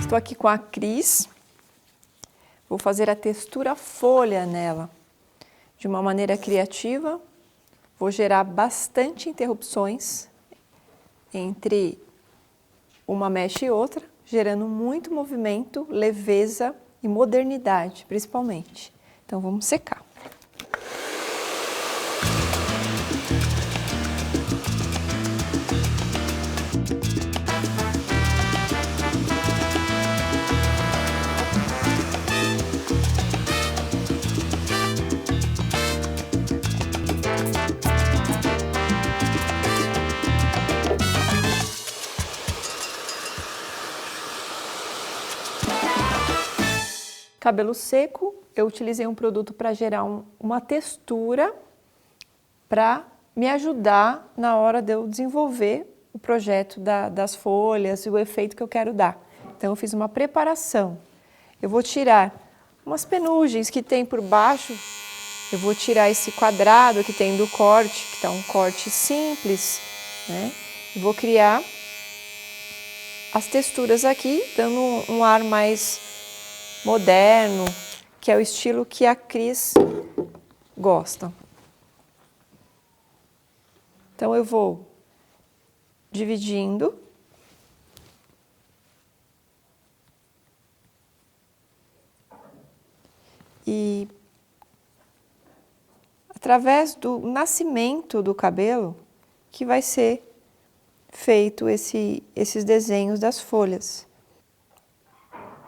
Estou aqui com a Cris, vou fazer a textura folha nela de uma maneira criativa, vou gerar bastante interrupções entre uma mecha e outra, gerando muito movimento, leveza e modernidade, principalmente. Então vamos secar. Cabelo seco, eu utilizei um produto para gerar uma textura para me ajudar na hora de eu desenvolver o projeto das folhas e o efeito que eu quero dar. Então eu fiz uma preparação. Eu vou tirar umas penugens que tem por baixo, eu vou tirar esse quadrado que tem do corte, que está um corte simples, né? E vou criar as texturas aqui, dando um ar mais moderno, que é o estilo que a Cris gosta. Então eu vou dividindo. E através do nascimento do cabelo que vai ser feito esses desenhos das folhas.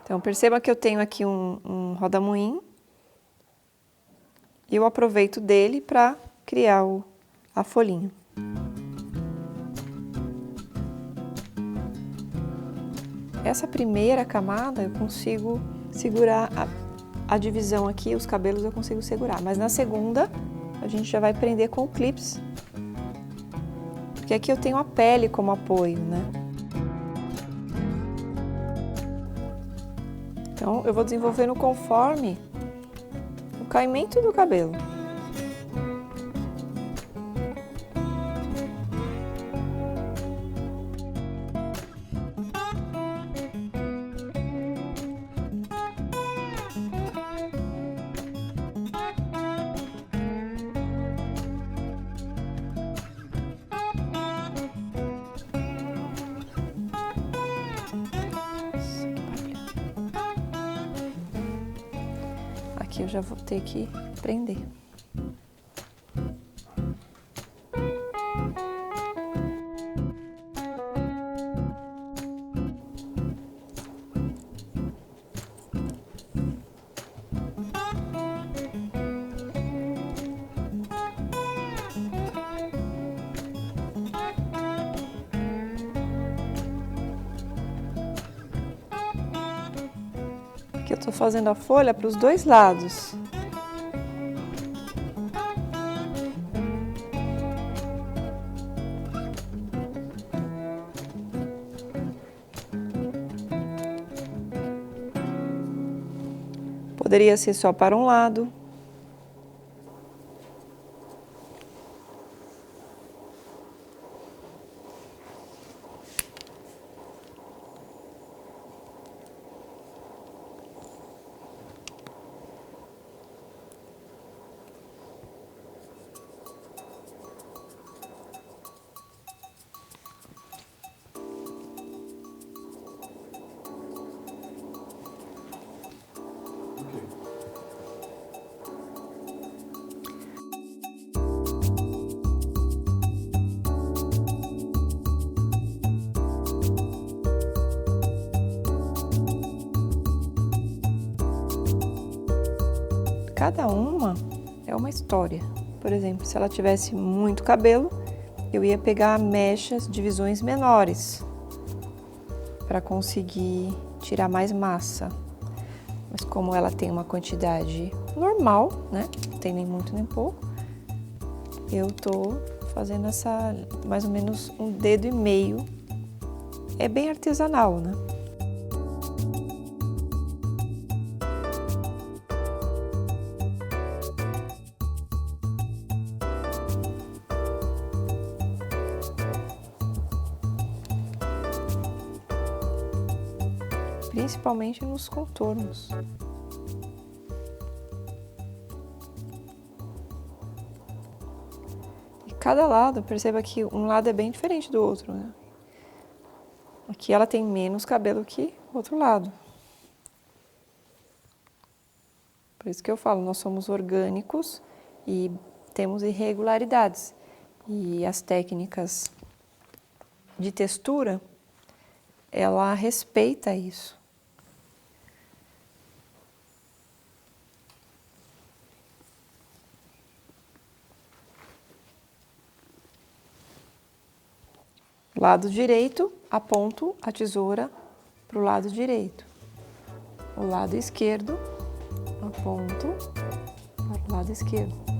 Então, perceba que eu tenho aqui um rodamuinho e eu aproveito dele para criar a folhinha. Essa primeira camada eu consigo segurar a divisão aqui, os cabelos eu consigo segurar, mas na segunda a gente já vai prender com clips, porque aqui eu tenho a pele como apoio, né? Então, eu vou desenvolvendo conforme o caimento do cabelo. Aqui eu já vou ter que prender. Aqui eu tô fazendo a folha para os dois lados. Poderia ser só para um lado. Cada uma é uma história. Por exemplo, se ela tivesse muito cabelo, eu ia pegar mechas, divisões menores, para conseguir tirar mais massa. Mas como ela tem uma quantidade normal, né? Não tem nem muito nem pouco, eu tô fazendo essa mais ou menos 1,5 dedo. É bem artesanal, né? principalmente nos contornos. E cada lado, perceba que um lado é bem diferente do outro, né? Aqui ela tem menos cabelo que o outro lado. Por isso que eu falo, nós somos orgânicos e temos irregularidades. E as técnicas de textura, ela respeita isso. Lado direito, aponto a tesoura para o lado direito. O lado esquerdo, aponto para o lado esquerdo.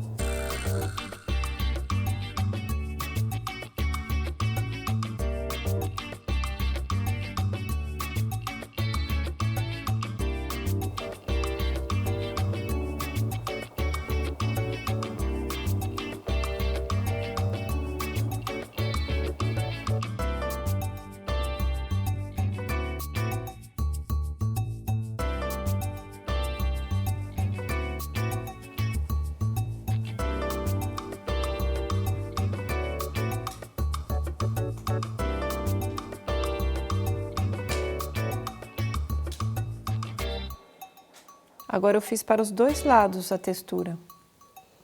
Agora eu fiz para os dois lados a textura.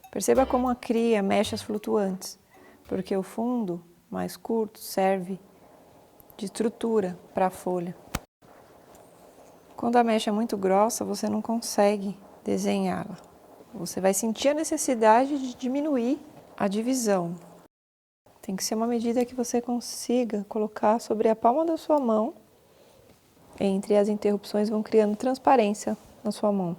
Perceba como a cria mechas flutuantes, porque o fundo mais curto serve de estrutura para a folha. Quando a mecha é muito grossa, você não consegue desenhá-la. Você vai sentir a necessidade de diminuir a divisão. Tem que ser uma medida que você consiga colocar sobre a palma da sua mão. Entre as interrupções vão criando transparência na sua mão.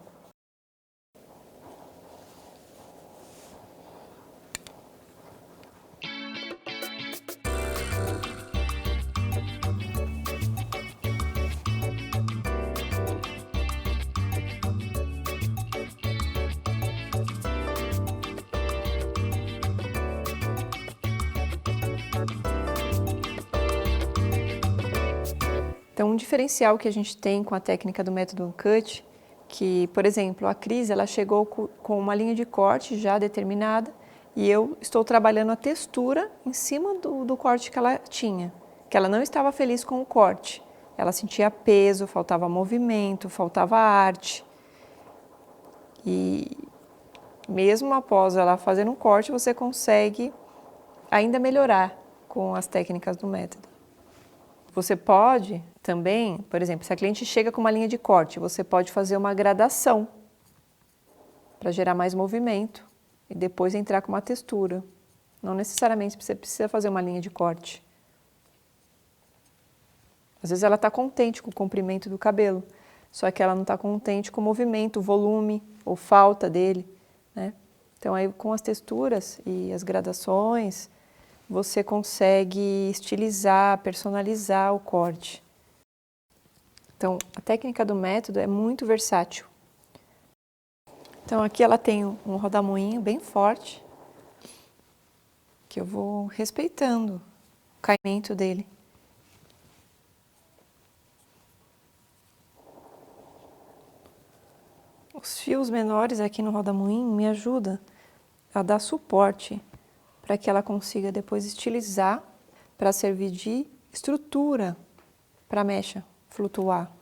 Então, um diferencial que a gente tem com a técnica do método Uncut, que, por exemplo, a Cris, ela chegou com uma linha de corte já determinada e eu estou trabalhando a textura em cima do corte que ela tinha, que ela não estava feliz com o corte. Ela sentia peso, faltava movimento, faltava arte. E mesmo após ela fazer um corte, você consegue ainda melhorar com as técnicas do método. Você pode também, por exemplo, se a cliente chega com uma linha de corte, você pode fazer uma gradação para gerar mais movimento e depois entrar com uma textura. Não necessariamente você precisa fazer uma linha de corte. Às vezes ela está contente com o comprimento do cabelo, só que ela não está contente com o movimento, o volume ou falta dele, né? Então aí com as texturas e as gradações, você consegue estilizar, personalizar o corte. Então, a técnica do método é muito versátil. Então, aqui ela tem um rodamuinho bem forte, que eu vou respeitando o caimento dele. Os fios menores aqui no rodamuinho me ajudam a dar suporte para que ela consiga depois estilizar para servir de estrutura para a mecha flutuar.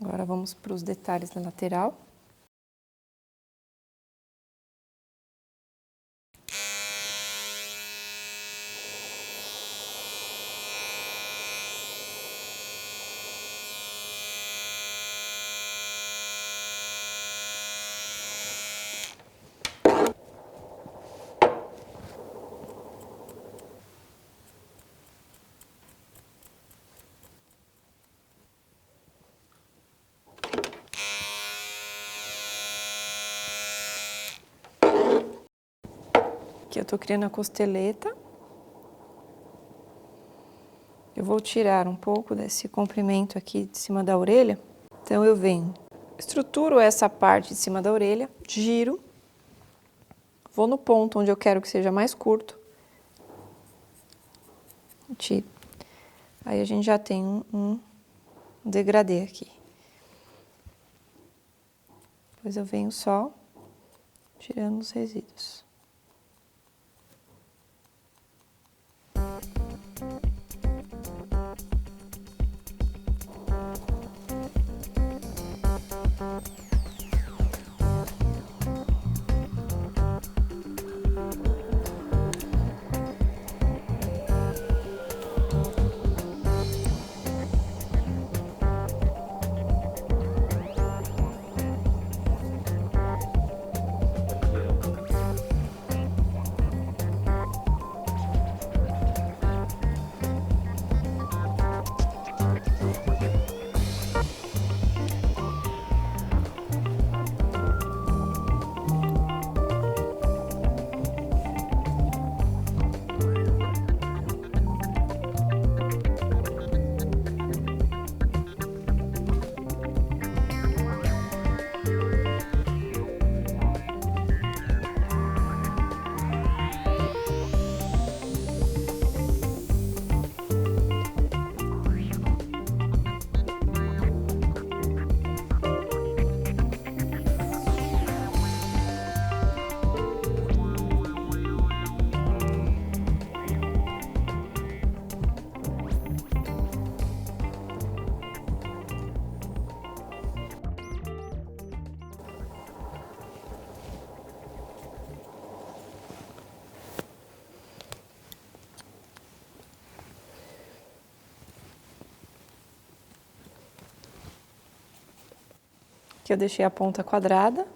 Agora vamos para os detalhes da lateral. Aqui eu estou criando a costeleta. Eu vou tirar um pouco desse comprimento aqui de cima da orelha. Então eu venho, estruturo essa parte de cima da orelha, giro, vou no ponto onde eu quero que seja mais curto, Aí a gente já tem um degradê aqui. Depois eu venho só tirando os resíduos. Aqui eu deixei a ponta quadrada.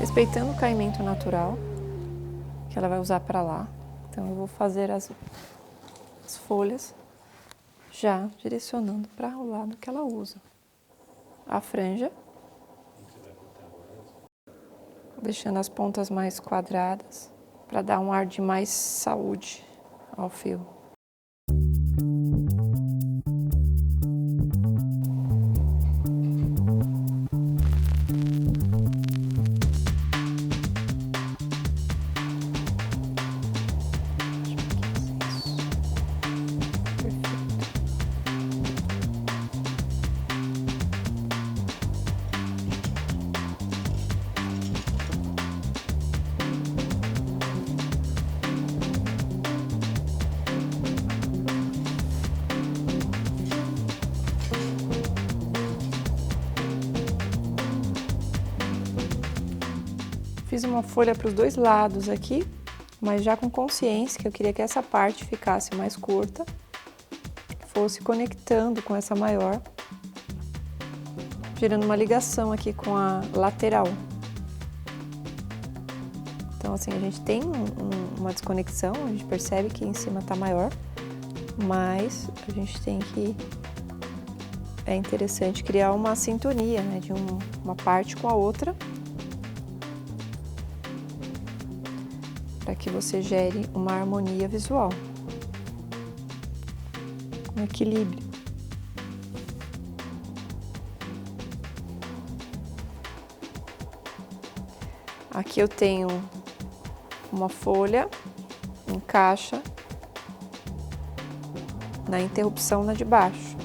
Respeitando o caimento natural que ela vai usar para lá. Então eu vou fazer as folhas já direcionando para o lado que ela usa. A franja, deixando as pontas mais quadradas para dar um ar de mais saúde ao fio. Fiz uma folha para os dois lados aqui, mas já com consciência que eu queria que essa parte ficasse mais curta, fosse conectando com essa maior, gerando uma ligação aqui com a lateral. Então assim, a gente tem uma desconexão, a gente percebe que em cima está maior, mas a gente tem que... É interessante criar uma sintonia, né, de uma parte com a outra, para que você gere uma harmonia visual, um equilíbrio. Aqui eu tenho uma folha, encaixa na interrupção na de baixo.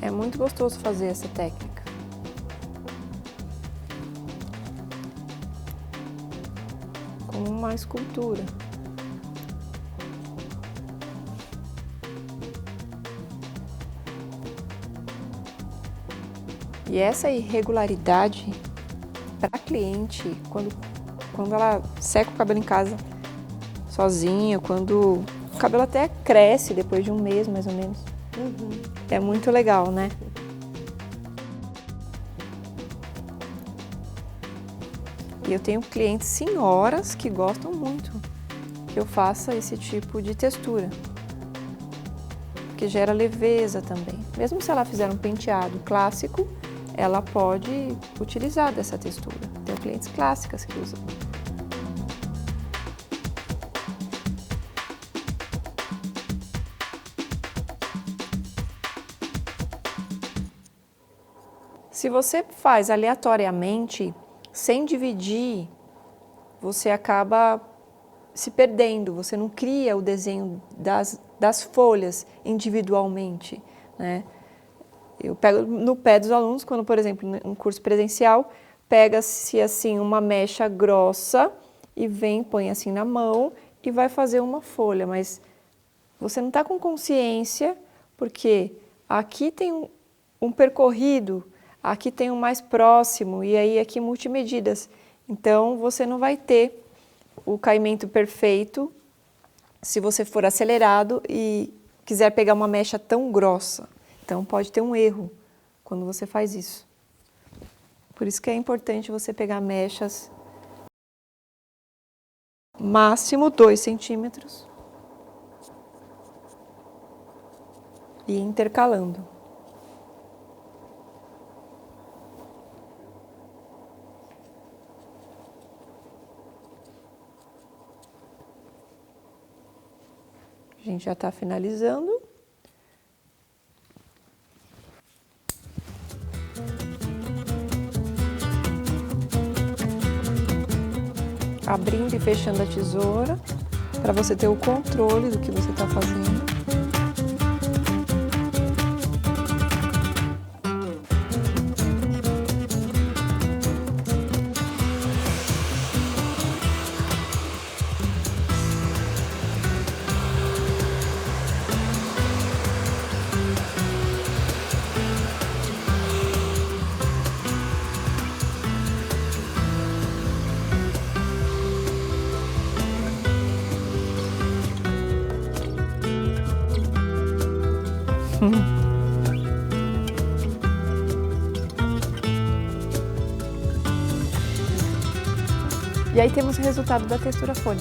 É muito gostoso fazer essa técnica. Como uma escultura. E essa irregularidade para a cliente, quando ela seca o cabelo em casa sozinha, quando o cabelo até cresce depois de um mês, mais ou menos. É muito legal, né? E eu tenho clientes senhoras que gostam muito que eu faça esse tipo de textura, porque gera leveza também. Mesmo se ela fizer um penteado clássico, ela pode utilizar dessa textura. Tenho clientes clássicas que usam. Se você faz aleatoriamente, sem dividir, você acaba se perdendo, você não cria o desenho das folhas individualmente, né? Eu pego no pé dos alunos, quando, por exemplo, no curso presencial, pega-se assim uma mecha grossa e põe assim na mão e vai fazer uma folha, mas você não está com consciência, porque aqui tem um percorrido, aqui tem um mais próximo e aí aqui multimedidas. Então, você não vai ter o caimento perfeito se você for acelerado e quiser pegar uma mecha tão grossa. Então, pode ter um erro quando você faz isso. Por isso que é importante você pegar mechas máximo 2 centímetros e ir intercalando. A gente já está finalizando. Abrindo e fechando a tesoura, para você ter o controle do que você está fazendo. E aí temos o resultado da textura folha.